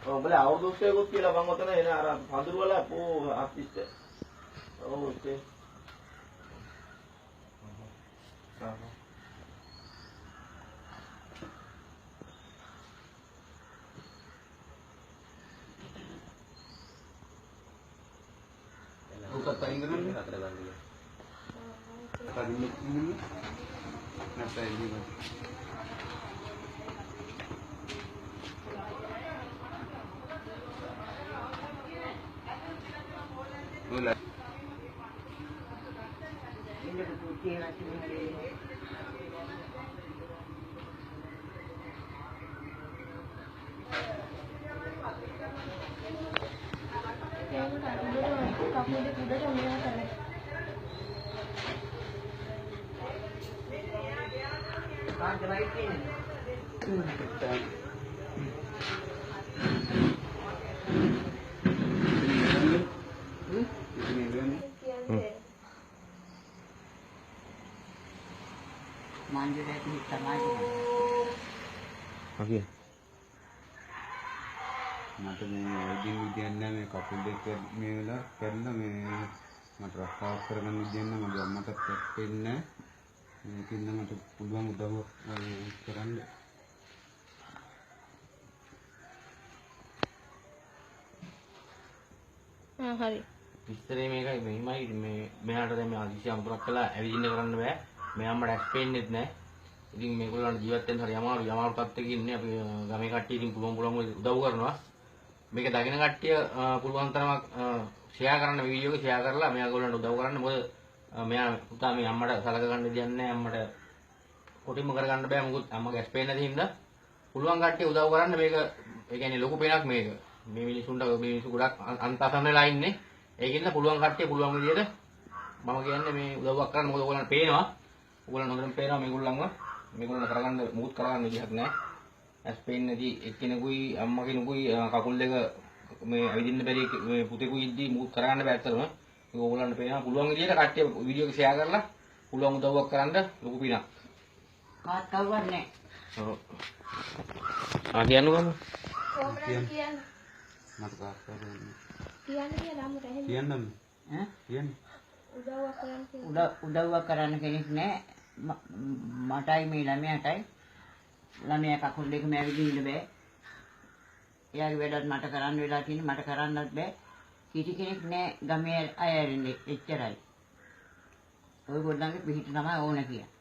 ඔව් බල අවුරුද්දේකුත් කියලා මම ඔතන එන අර පඳුරු වල පෝ ආර්ටිස්ට්. ඔව් ඒක. Buka paling keren nih. Paling ini. Napa ini bang? Mulai. Ini putih lagi hari ini. Oke. මට මේ ඉදින් විදියක් නැහැ මේ කකුල් දෙක මේ වෙලා කැඩලා මේ මට රස්සාවක් කරගන්න විදියක් නැහැ මගේ අම්මටත් පැට්ටෙන්නේ නැහැ මේකින්ද මට පුළුවන් උදව්වක් කරන්න හරි විස්තරේ මේකයි මෙහිමයි මේ මෙයාට දැන් මේ ආදිසි අමුතුරක් කළා ඇවිදින්න කරන්න බෑ මේ අම්මට ඇස්පෙන්නෙත් නැහැ ඉතින් මේගොල්ලන්ට ජීවත් වෙන්න හරි අමාරු තත්ත්වයක ඉන්නේ අපි ගමේ කට්ටිය ඉතින් පුළුවන් උදව් කරනවා මේක දකින කට්ටිය පුළුවන් තරමක් ෂෙයා කරන්න වීඩියෝ එක ෂෙයා කරලා මෙයාගොල්ලන්ට උදව් කරන්න මොකද මෙයා පුතා මේ අම්මට සලක ගන්න දෙයක් නැහැ අම්මට කොටින්ම කරගන්න බෑ මොකද අම්මගේ ඇස්පෙන් නැති හින්දා පුළුවන් කට්ටිය උදව් කරන්න මේක ඒ කියන්නේ ලොකු පේනක් මේක මේ මිනිසුන්ට මිනිස්සු ගොඩක් අන්තසන් වෙලා ඉන්නේ ඒකින්ද පුළුවන් කට්ටිය පුළුවන් විදියට මම කියන්නේ මේ උදව්වක් කරන්න මොකද ඔයගොල්ලන්ට පේනවා ඔයගොල්ලන් හොඳටම පේනවා මේගොල්ලන් කරගන්න මුකුත් කරගන්න විදිහක් නැහැ ඇස්පෙන් නැති එක්කෙනෙකුයි අම්මා කෙනෙකුයි කකුල් දෙක මේ ඇවිදින්න බැරි මේ පුතේකුයි ඉද්දි මුකුත් කරගන්න බෑ ඇත්තටම ඒක ඔයගොල්ලන්ට පේනවා පුළුවන් විදියට කට්ටිය වීඩියෝ එක ෂෙයා කරලා පුළුවන් උදව්වක් කරන්න ලොකු පිනක් කාත් කවුරුත් නැහැ ඔව් කියන්නකෝ කොහොමද කියන්නේ මට කාත් කරන්නේ කියන්නේ කියලා අම්මට එහෙම කියන්නම ඈ කියන්නේ උදව්වක් කරන්න කියලා උදව්වක් කරන්න කෙනෙක් නැහැ මටයි මේ ළමයාටයි ළමයා කකුල් දෙකම ඇවිදින්න බෑ එයාගේ වැඩත් මට කරන්න වෙලා තියෙන්නේ මට කරන්නත් බෑ කිසි කෙනෙක් නැහැ ගමේ අය ඇරෙන්නේ එච්චරයි ඔයගොල්ලන්ගේ පිහිට තමයි ඕන කියලා